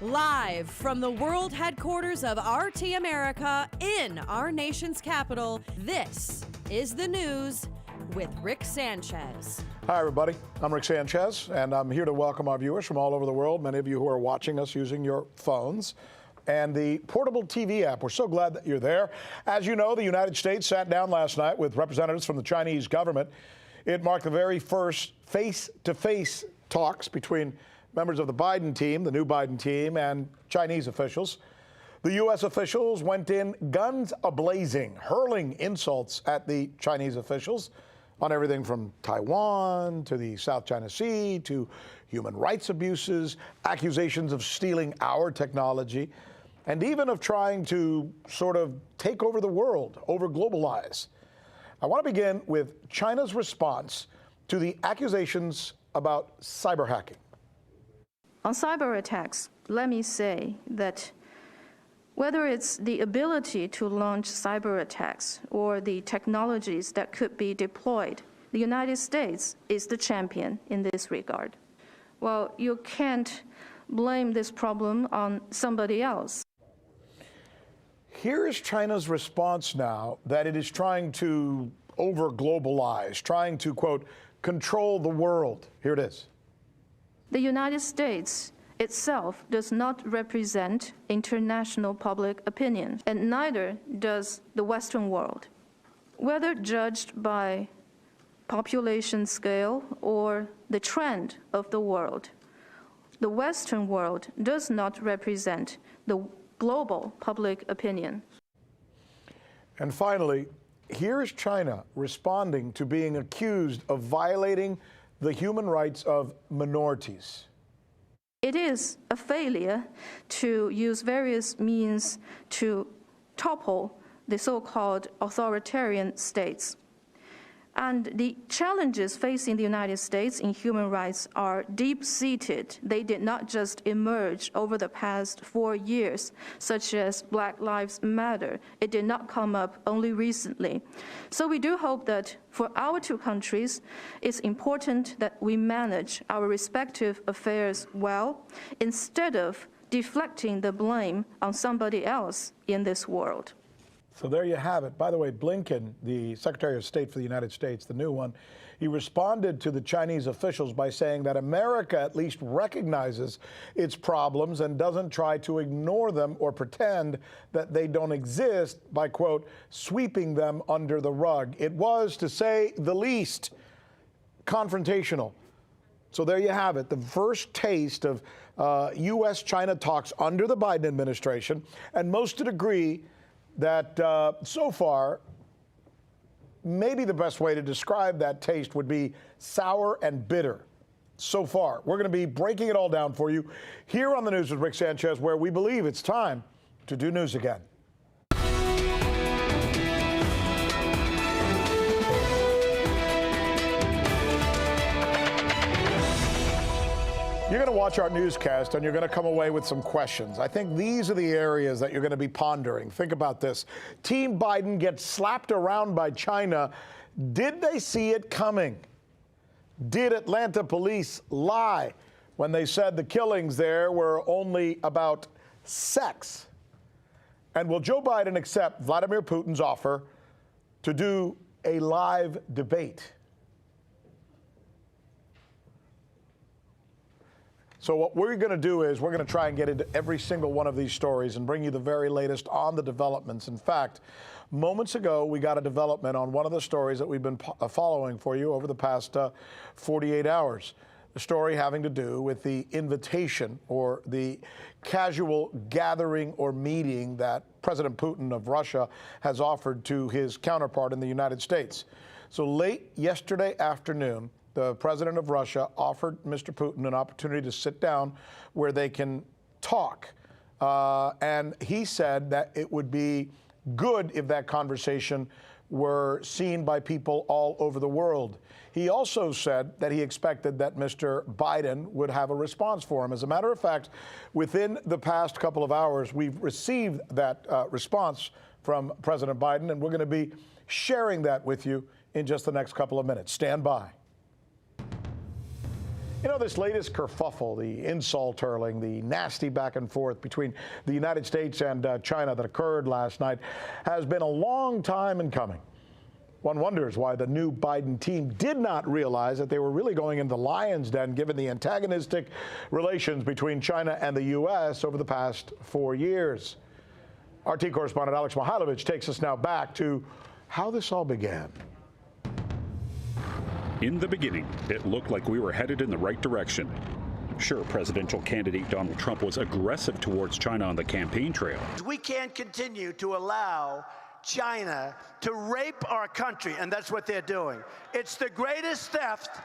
Live from the world headquarters of RT America in our nation's capital, this is the news with Rick Sanchez. Hi, everybody. I'm Rick Sanchez, and I'm here to welcome our viewers from all over the world, many of you who are watching us using your phones and the portable TV app. We're so glad that you're there. As you know, the United States sat down last night with representatives from the Chinese government. It marked the very first face-to-face talks between members of the Biden team, the new Biden team, and Chinese officials. The U.S. officials went in guns a-blazing, hurling insults at the Chinese officials on everything from Taiwan to the South China Sea to human rights abuses, accusations of stealing our technology, and even of trying to sort of take over the world, over-globalize. I want to begin with China's response to the accusations about cyber hacking. On cyber attacks, let me say that whether it's the ability to launch cyber attacks or the technologies that could be deployed, the United States is the champion in this regard. Well, you can't blame this problem on somebody else. Here is China's response now that it is trying to over-globalize, trying to, quote, control the world. Here it is. The United States itself does not represent international public opinion, and neither does the Western world. Whether judged by population scale or the trend of the world, the Western world does not represent the global public opinion. And finally, here is China responding to being accused of violating the human rights of minorities. It is a failure to use various means to topple the so-called authoritarian states. And the challenges facing the United States in human rights are deep-seated. They did not just emerge over the past 4 years, such as Black Lives Matter. It did not come up only recently. So we do hope that for our two countries, it's important that we manage our respective affairs well, instead of deflecting the blame on somebody else in this world. So there you have it. By the way, Blinken, the Secretary of State for the United States, the new one, he responded to the Chinese officials by saying that America at least recognizes its problems and doesn't try to ignore them or pretend that they don't exist by, quote, sweeping them under the rug. It was, to say the least, confrontational. So there you have it, the first taste of U.S.-China talks under the Biden administration, and most would agree that so far, maybe the best way to describe that taste would be sour and bitter. So far, we're going to be breaking it all down for you here on the News with Rick Sanchez, where we believe it's time to do news again. You're going to watch our newscast and you're going to come away with some questions. I think these are the areas that you're going to be pondering. Think about this. Team Biden gets slapped around by China. Did they see it coming? Did Atlanta police lie when they said the killings there were only about sex? And will Joe Biden accept Vladimir Putin's offer to do a live debate? So what we're going to do is we're going to try and get into every single one of these stories and bring you the very latest on the developments. In fact, moments ago, we got a development on one of the stories that we've been following for you over the past 48 hours. The story having to do with the invitation or the casual gathering or meeting that President Putin of Russia has offered to his counterpart in the United States. So late yesterday afternoon, the president of Russia offered Mr. Putin an opportunity to sit down where they can talk. And he said that it would be good if that conversation were seen by people all over the world. He also said that he expected that Mr. Biden would have a response for him. As a matter of fact, within the past couple of hours, we've received that response from President Biden, and we're going to be sharing that with you in just the next couple of minutes. Stand by. You know, this latest kerfuffle, the insult hurling, the nasty back and forth between the United States and China that occurred last night has been a long time in coming. One wonders why the new Biden team did not realize that they were really going into the lion's den given the antagonistic relations between China and the U.S. over the past 4 years. RT correspondent Alex Mihailovich takes us now back to how this all began. In the beginning, it looked like we were headed in the right direction. Sure, presidential candidate Donald Trump was aggressive towards China on the campaign trail. We can't continue to allow China to rape our country, and that's what they're doing. It's the greatest theft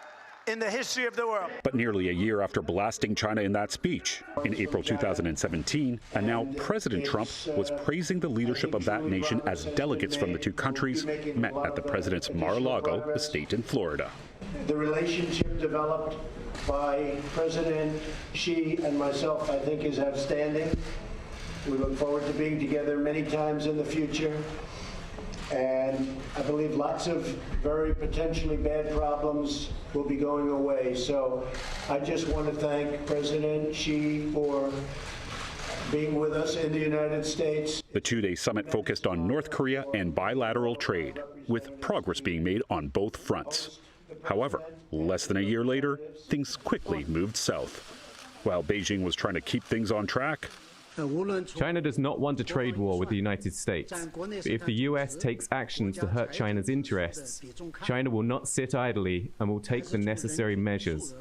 in the history of the world. But nearly a year after blasting China in that speech, in April 2017, and now President Trump was praising the leadership of that nation as delegates from the two countries met at the president's Mar-a-Lago estate in Florida. The relationship developed by President Xi and myself, I think, is outstanding. We look forward to being together many times in the future. And I believe lots of very potentially bad problems will be going away. So I just want to thank President Xi for being with us in the United States. The two-day summit focused on North Korea and bilateral trade, with progress being made on both fronts. However, less than a year later, things quickly moved south. While Beijing was trying to keep things on track, China does not want a trade war with the United States. But if the US takes actions to hurt China's interests, China will not sit idly and will take the necessary measures.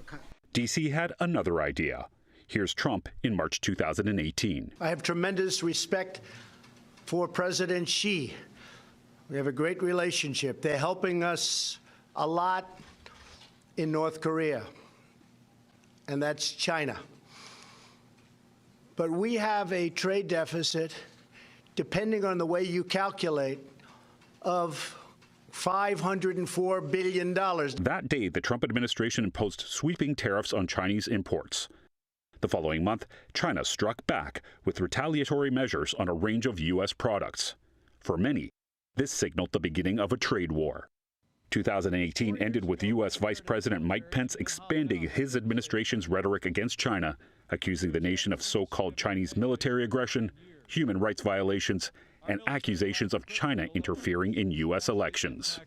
D.C. had another idea. Here's Trump in March 2018. I have tremendous respect for President Xi. We have a great relationship. They're helping us a lot in North Korea, and that's China. But we have a trade deficit, depending on the way you calculate, of $504 billion. That day, the Trump administration imposed sweeping tariffs on Chinese imports. The following month, China struck back with retaliatory measures on a range of U.S. products. For many, this signaled the beginning of a trade war. 2018 ended with U.S. Vice President Mike Pence expanding his administration's rhetoric against China, accusing the nation of so-called Chinese military aggression, human rights violations, and accusations of China interfering in U.S. elections.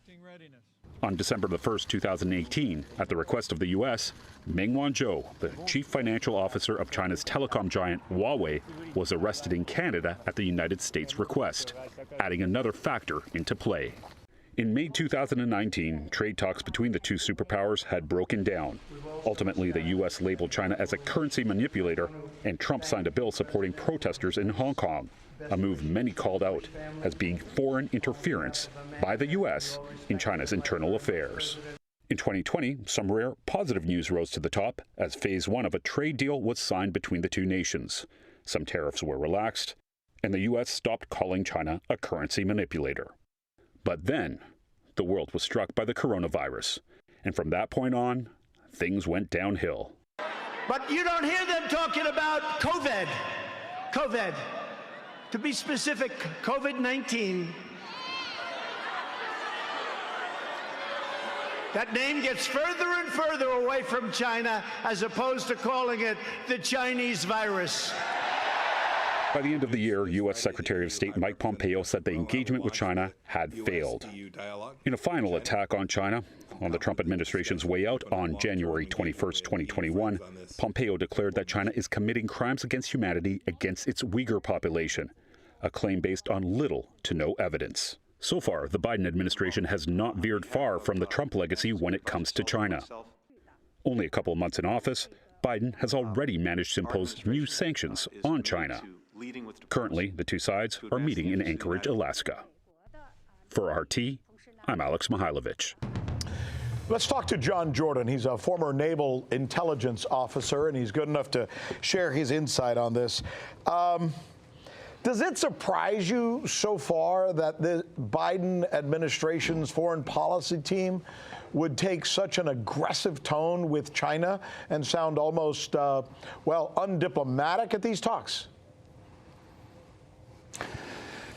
On December 1, 2018, at the request of the U.S., Meng Wanzhou, the chief financial officer of China's telecom giant Huawei, was arrested in Canada at the United States' request, adding another factor into play. In May 2019, trade talks between the two superpowers had broken down. Ultimately, the U.S. labeled China as a currency manipulator, and Trump signed a bill supporting protesters in Hong Kong, a move many called out as being foreign interference by the U.S. in China's internal affairs. In 2020, some rare positive news rose to the top as phase one of a trade deal was signed between the two nations. Some tariffs were relaxed, and the U.S. stopped calling China a currency manipulator. But then, the world was struck by the coronavirus, and from that point on, things went downhill. But you don't hear them talking about COVID. COVID. To be specific, COVID-19. That name gets further and further away from China as opposed to calling it the Chinese virus. By the end of the year, U.S. Secretary of State Mike Pompeo said the engagement with China had failed. In a final attack on China, on the Trump administration's way out on January 21, 2021, Pompeo declared that China is committing crimes against humanity against its Uyghur population, a claim based on little to no evidence. So far, the Biden administration has not veered far from the Trump legacy when it comes to China. Only a couple of months in office, Biden has already managed to impose new sanctions on China. Currently, the two sides are meeting in Anchorage, Alaska. For RT, I'm Alex Mihailovich. Let's talk to John Jordan. He's a former naval intelligence officer, and he's good enough to share his insight on this. Does it surprise you so far that the Biden administration's foreign policy team would take such an aggressive tone with China and sound almost, well, undiplomatic at these talks?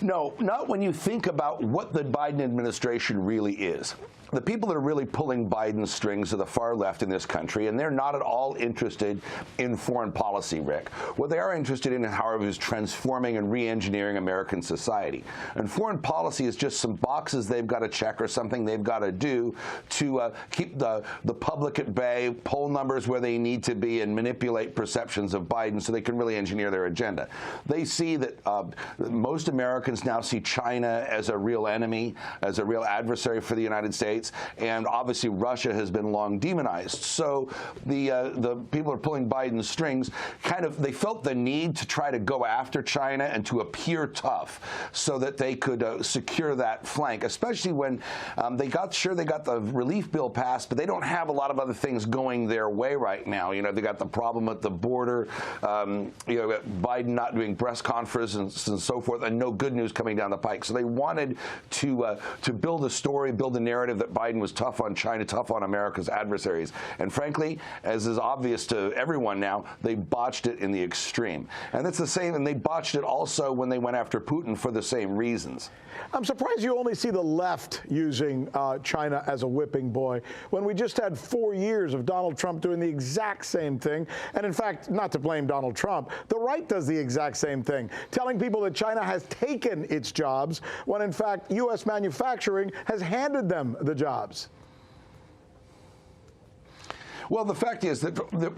No, not when you think about what the Biden administration really is. the people that are really pulling Biden's strings are the far left in this country, and they're not at all interested in foreign policy, Rick. What they are interested in, however, is transforming and re-engineering American society. And foreign policy is just some boxes they've got to check or something they've got to do to keep the public at bay, poll numbers where they need to be, and manipulate perceptions of Biden so they can really engineer their agenda. They see that most Americans now see China as a real enemy, as a real adversary for the United States. And obviously Russia has been long demonized. So the people are pulling Biden's strings. They felt the need to try to go after China and to appear tough so that they could secure that flank, especially when they got the relief bill passed, but they don't have a lot of other things going their way right now. You know, they got the problem at the border, Biden not doing press conferences and so forth, and no good news coming down the pike. So they wanted to build a story, build a narrative that Biden was tough on China, tough on America's adversaries. And frankly, as is obvious to everyone now, they botched it in the extreme. And that's the same, and they botched it also when they went after Putin for the same reasons. I'm surprised you only see the left using China as a whipping boy when we just had 4 years of Donald Trump doing the exact same thing. And in fact, not to blame Donald Trump, the right does the exact same thing, telling people that China has taken its jobs when in fact U.S. manufacturing has handed them the jobs. Well, the fact is that the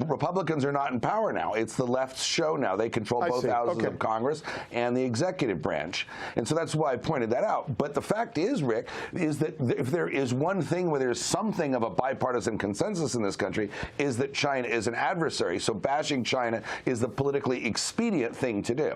Republicans are not in power now. It's the left's show now. They control both houses of Congress and the executive branch. And so that's why I pointed that out. But the fact is, Rick, is that if there is one thing where there's something of a bipartisan consensus in this country, is that China is an adversary. So bashing China is the politically expedient thing to do.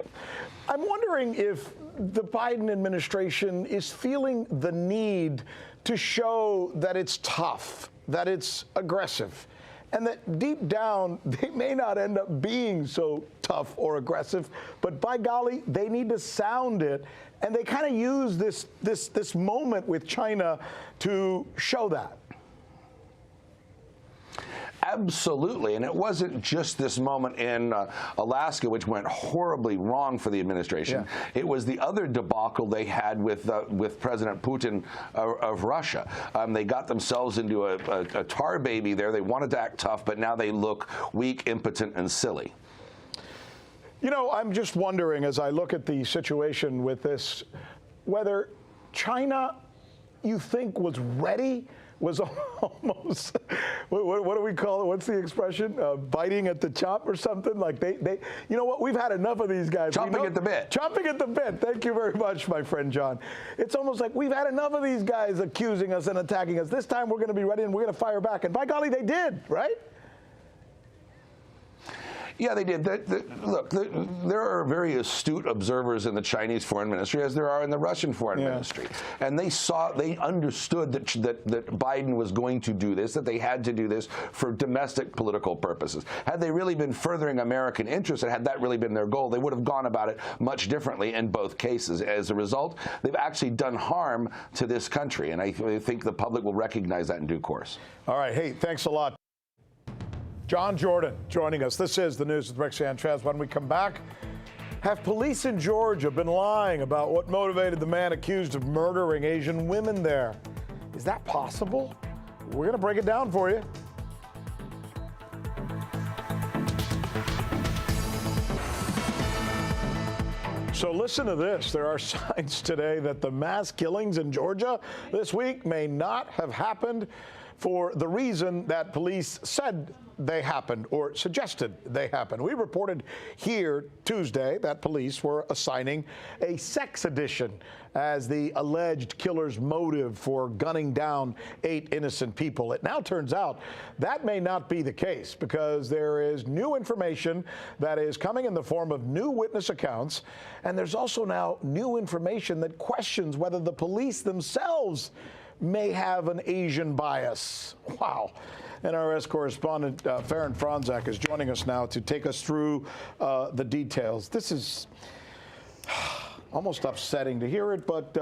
I'm wondering if the Biden administration is feeling the need to show that it's tough, that it's aggressive, and that deep down they may not end up being so tough or aggressive, but by golly, they need to sound it, and they kind of use this moment with China to show that. Absolutely, and it wasn't just this moment in Alaska, which went horribly wrong for the administration. Yeah. It was the other debacle they had with President Putin of Russia. They got themselves into a tar baby there. They wanted to act tough, but now they look weak, impotent, and silly. You know, I'm just wondering, as I look at the situation with this, whether China, you think, was ready, was almost, what do we call it? What's the expression? Biting at the chop or something? Like they, you know what? We've had enough of these guys. Chomping at the bit. Chomping at the bit. Thank you very much, my friend John. It's almost like we've had enough of these guys accusing us and attacking us. This time we're going to be ready and we're going to fire back. And by golly, they did, right? Yeah, they did. Look, there are very astute observers in the Chinese foreign ministry, as there are in the Russian foreign ministry. And they understood that Biden was going to do this, that they had to do this for domestic political purposes. Had they really been furthering American interests, and had that really been their goal, they would have gone about it much differently in both cases. As a result, they've actually done harm to this country, and I think the public will recognize that in due course. All right. Hey, thanks a lot. John Jordan joining us. This is the News with Rick Sanchez. When we come back, have police in Georgia been lying about what motivated the man accused of murdering Asian women there? Is that possible? We're going to break it down for you. So listen to this. There are signs today that the mass killings in Georgia this week may not have happened for the reason that police said they happened or suggested they happened. We reported here Tuesday that police were assigning a sex addiction as the alleged killer's motive for gunning down 8 innocent people. It now turns out that may not be the case because there is new information that is coming in the form of new witness accounts, and there's also now new information that questions whether the police themselves may have an Asian bias. Wow. NRS correspondent Farron Franzak is joining us now to take us through the details. This is, Almost upsetting to hear it, but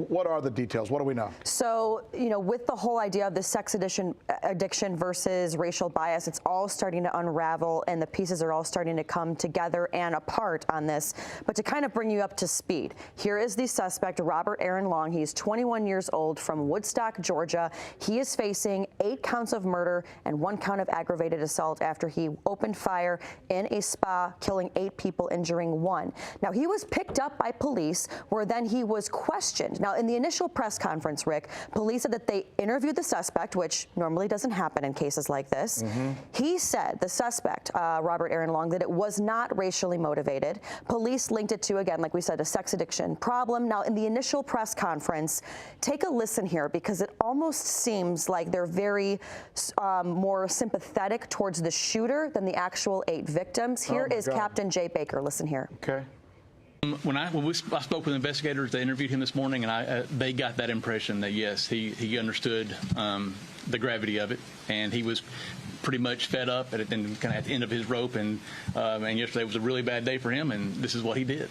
what are the details? What do we know? So, with the whole idea of the sex addiction versus racial bias, it's all starting to unravel, and the pieces are all starting to come together and apart on this. But to kind of bring you up to speed, here is the suspect, Robert Aaron Long. He's 21 years old from Woodstock, Georgia. He is facing 8 counts of murder and 1 count of aggravated assault after he opened fire in a spa, killing 8 people, injuring 1. Now, he was picked up by police, where then he was questioned. Now, in the initial press conference, Rick, police said that they interviewed the suspect, which normally doesn't happen in cases like this. He said, the suspect, Robert Aaron Long, that it was not racially motivated. Police linked it to, again, like we said, a sex addiction problem. Now, in the initial press conference, take a listen here, because it almost seems like they're very more sympathetic towards the shooter than the actual 8 victims. Here is Captain Jay Baker. Listen here. Okay. When I spoke with investigators, they interviewed him this morning, and they got that impression that, yes, he understood the gravity of it, and he was pretty much fed up and kind of at the end of his rope, and yesterday was a really bad day for him, and this is what he did.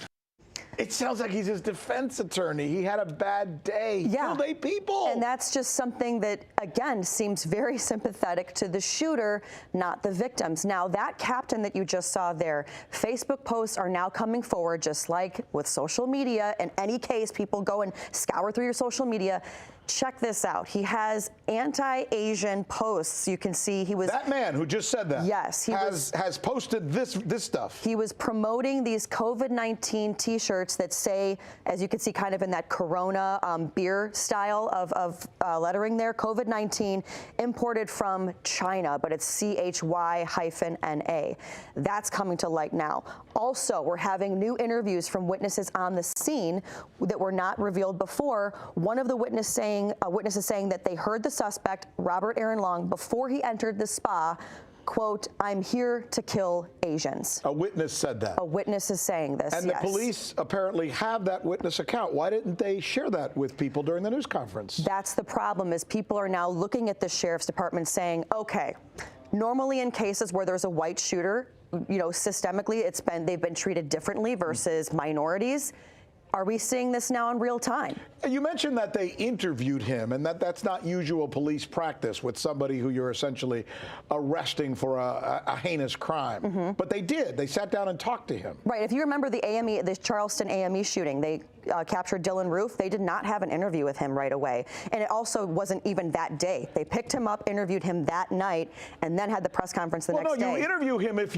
It sounds like he's his defense attorney. He had a bad day. Yeah. Killed 8 people. And that's just something that, again, seems very sympathetic to the shooter, not the victims. Now, that captain that you just saw there, Facebook posts are now coming forward, just like with social media. In any case, people go and scour through your social media. Check this out. He has anti-Asian posts. You can see he was... That man who just said that. Yes. He has posted this stuff. He was promoting these COVID-19 T-shirts that say, as you can see kind of in that Corona beer style of lettering there, COVID-19 imported from China, but it's CHY-NA. That's coming to light now. Also, we're having new interviews from witnesses on the scene that were not revealed before. One of the witnesses saying that they heard the suspect, Robert Aaron Long, before he entered the spa, quote, "I'm here to kill Asians." A witness said that. A witness is saying this, And yes. the police apparently have that witness account. Why didn't they share that with people during the news conference? That's the problem, is people are now looking at the sheriff's department saying, okay, normally in cases where there's a white shooter, systemically they've been treated differently versus minorities. Are we seeing this now in real time? You mentioned that they interviewed him, and that's not usual police practice with somebody who you're essentially arresting for a heinous crime. But they did. They sat down and talked to him. Right. If you remember the Charleston AME shooting, they captured Dylan Roof. They did not have an interview with him right away. And it also wasn't even that day. They picked him up, interviewed him that night, and then had the press conference the next day. Well, no, you interview him if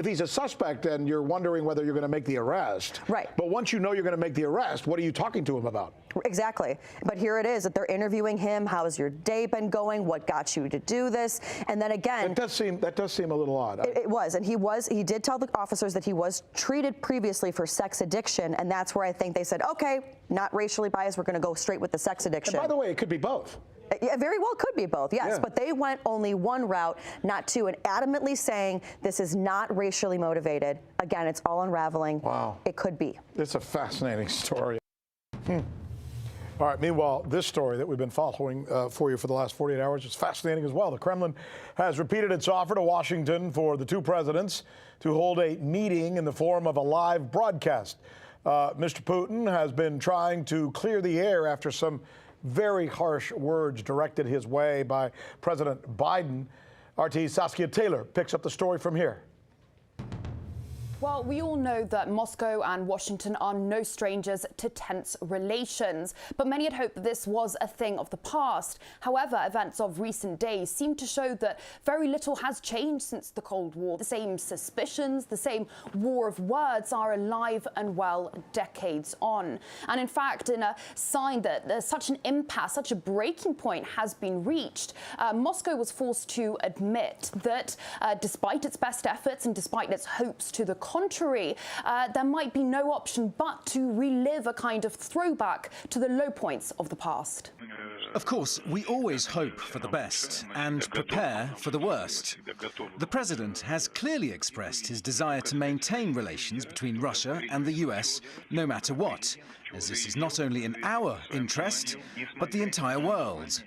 he's a suspect and you're wondering whether you're going to make the arrest. Right. But once you know you're going to make the arrest, what are you talking to him about? Exactly. But here it is that they're interviewing him. How's your day been going? What got you to do this? And then again, that does seem a little odd. It was, and he did tell the officers that he was treated previously for sex addiction, and that's where I think they said, okay, not racially biased, we're going to go straight with the sex addiction. And by the way, it could be both. It very well could be both, yes. Yeah. But they went only one route, not two, and adamantly saying this is not racially motivated. Again, it's all unraveling. Wow. It could be. It's a fascinating story. All right, meanwhile, this story that we've been following for you for the last 48 hours is fascinating as well. The Kremlin has repeated its offer to Washington for the 2 presidents to hold a meeting in the form of a live broadcast. Mr. Putin has been trying to clear the air after some very harsh words directed his way by President Biden. RT's Saskia Taylor picks up the story from here. Well, we all know that Moscow and Washington are no strangers to tense relations, but many had hoped that this was a thing of the past. However, events of recent days seem to show that very little has changed since the Cold War. The same suspicions, the same war of words are alive and well decades on. And in fact, in a sign that there's such an impasse, such a breaking point has been reached, Moscow was forced to admit that despite its best efforts and despite its hopes to the contrary, there might be no option but to relive a kind of throwback to the low points of the past. Of course, we always hope for the best and prepare for the worst. The president has clearly expressed his desire to maintain relations between Russia and the US no matter what, as this is not only in our interest, but the entire world's.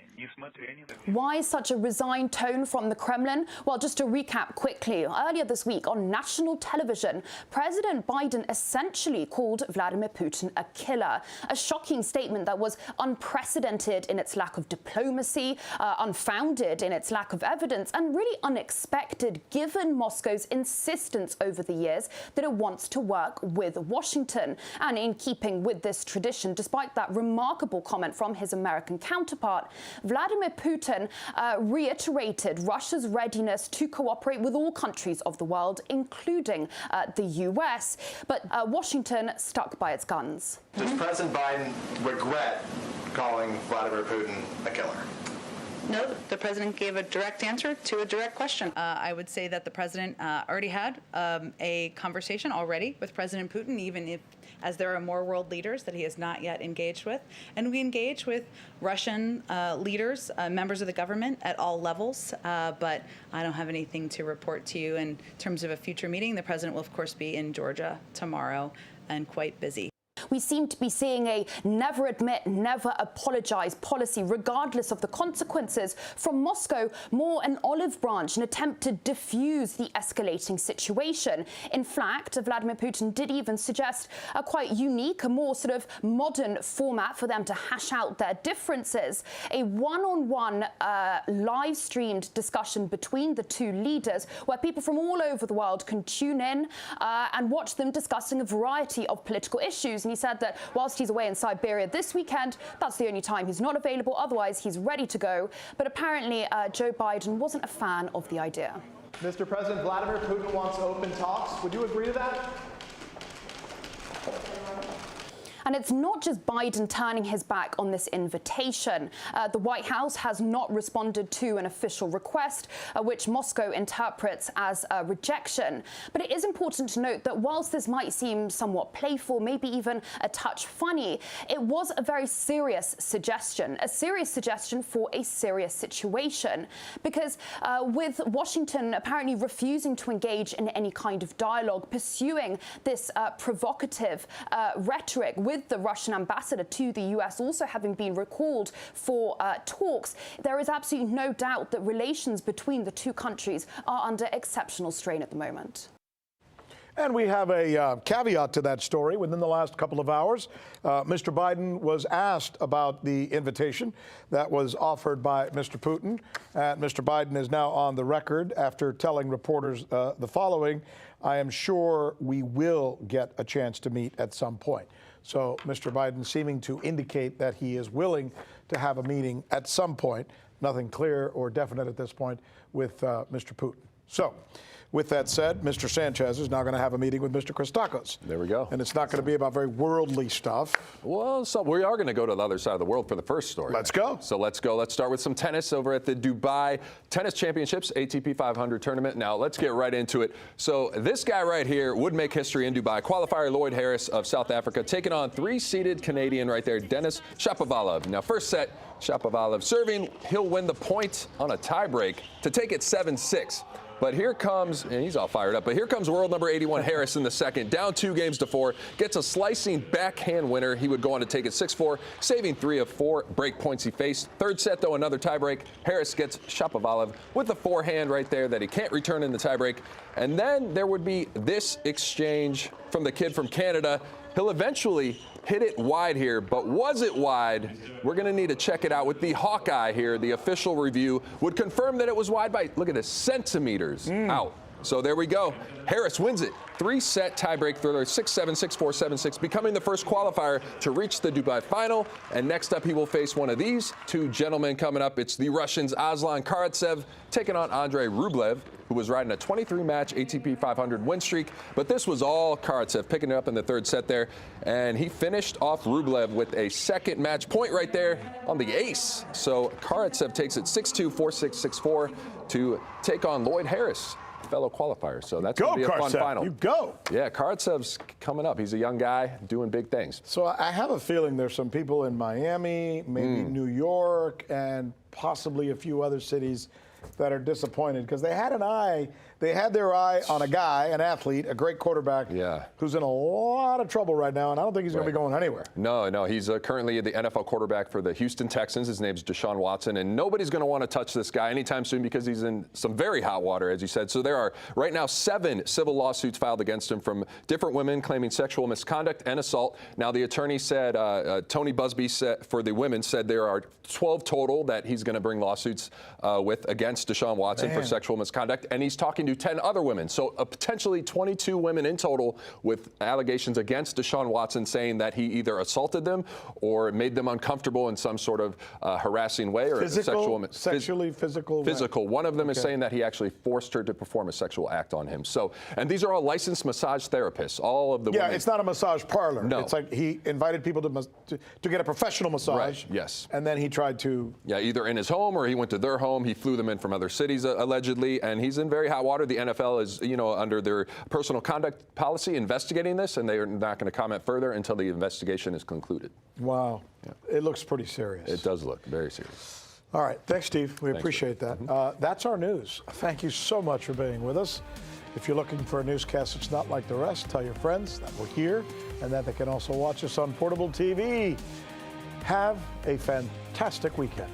Why such a resigned tone from the Kremlin? Well, just to recap quickly, earlier this week on national television, President Biden essentially called Vladimir Putin a killer, a shocking statement that was unprecedented in its lack of diplomacy, unfounded in its lack of evidence, and really unexpected given Moscow's insistence over the years that it wants to work with Washington. And in keeping with this tradition, despite that remarkable comment from his American counterpart, Vladimir Putin reiterated Russia's readiness to cooperate with all countries of the world, including the US. But Washington stuck by its guns. Does President Biden regret calling Vladimir Putin a killer? No, the president gave a direct answer to a direct question. I would say that the president already had a conversation already with President Putin, even if, as there are more world leaders that he has not yet engaged with. And we engage with Russian leaders, members of the government at all levels. But I don't have anything to report to you in terms of a future meeting. The president will, of course, be in Georgia tomorrow and quite busy. We seem to be seeing a never admit, never apologize policy, regardless of the consequences. From Moscow, more an olive branch, an attempt to diffuse the escalating situation. In fact, Vladimir Putin did even suggest a quite unique, a more sort of modern format for them to hash out their differences. A one-on-one live-streamed discussion between the two leaders where people from all over the world can tune in and watch them discussing a variety of political issues. And he said that whilst he's away in Siberia this weekend, that's the only time he's not available. Otherwise, he's ready to go. But apparently, Joe Biden wasn't a fan of the idea. Mr. President, Vladimir Putin wants open talks. Would you agree to that? And it's not just Biden turning his back on this invitation. The White House has not responded to an official request, which Moscow interprets as a rejection. But it is important to note that whilst this might seem somewhat playful, maybe even a touch funny, it was a very serious suggestion for a serious situation. Because with Washington apparently refusing to engage in any kind of dialogue, pursuing this provocative rhetoric with the Russian ambassador to the US also having been recalled for talks, there is absolutely no doubt that relations between the two countries are under exceptional strain at the moment. And we have a caveat to that story. Within the last couple of hours, Mr. Biden was asked about the invitation that was offered by Mr. Putin. And Mr. Biden is now on the record after telling reporters the following: "I am sure we will get a chance to meet at some point." So Mr. Biden seeming to indicate that he is willing to have a meeting at some point. Nothing clear or definite at this point with Mr. Putin. So with that said, Mr. Sanchez is now going to have a meeting with Mr. Christakis. There we go. And it's not going to be about very worldly stuff. Well, so we are going to go to the other side of the world for the first story. Let's go. So let's go. Let's start with some tennis over at the Dubai Tennis Championships, ATP 500 tournament. Now, let's get right into it. So this guy right here would make history in Dubai. Qualifier Lloyd Harris of South Africa taking on three-seeded Canadian right there, Denis Shapovalov. Now, first set, Shapovalov serving. He'll win the point on a tiebreak to take it 7-6. But here comes, and he's all fired up, but here comes world number 81 Harris in the second, down 2-4, gets a slicing backhand winner. He would go on to take it 6-4, saving 3 of 4 break points he faced. Third set, though, another tiebreak. Harris gets Shapovalov with the forehand right there that he can't return in the tiebreak. And then there would be this exchange from the kid from Canada. He'll eventually hit it wide here, but was it wide? We're going to need to check it out with the Hawkeye here. The official review would confirm that it was wide by, look at this, centimeters out. So there we go. Harris wins it. 3-set tiebreak thriller, 6-7, 6-4, 7-6, becoming the first qualifier to reach the Dubai final. And next up, he will face one of these two gentlemen coming up. It's the Russians Aslan Karatsev taking on Andrei Rublev, who was riding a 23-match ATP 500 win streak. But this was all Karatsev picking it up in the third set there. And he finished off Rublev with a second match point right there on the ace. So Karatsev takes it 6-2, 4-6, 6-4 to take on Lloyd Harris, fellow qualifier. So that's going to be a fun final. You go. Yeah, Karatsev's coming up. He's a young guy doing big things. So I have a feeling there's some people in Miami, maybe New York, and possibly a few other cities that are disappointed because they had their eye on a guy, an athlete, a great quarterback, who's in a lot of trouble right now, and I don't think he's going to be going anywhere. No, he's currently the NFL quarterback for the Houston Texans. His name's Deshaun Watson, and nobody's going to want to touch this guy anytime soon because he's in some very hot water, as you said. So there are right now 7 civil lawsuits filed against him from different women claiming sexual misconduct and assault. Now, the attorney said, Tony Busby said, for the women, said there are 12 total that he's going to bring lawsuits with against Deshaun Watson for sexual misconduct, and he's talking to 10 other women. So potentially 22 women in total with allegations against Deshaun Watson saying that he either assaulted them or made them uncomfortable in some sort of harassing way or physical. Physical. One of them is saying that he actually forced her to perform a sexual act on him. So, and these are all licensed massage therapists. All of the women. It's not a massage parlor. No. It's like he invited people to get a professional massage. Right. Yes. And then he tried to. Yeah, either in his home or he went to their home. He flew them in from other cities allegedly, and he's in very hot water. The NFL is, under their personal conduct policy investigating this, and they are not going to comment further until the investigation is concluded. Wow. It looks pretty serious. It does look very serious. All right. Thanks, Steve. We appreciate that. That's our news. Thank you so much for being with us. If you're looking for a newscast that's not like the rest, tell your friends that we're here and that they can also watch us on portable TV. Have a fantastic weekend.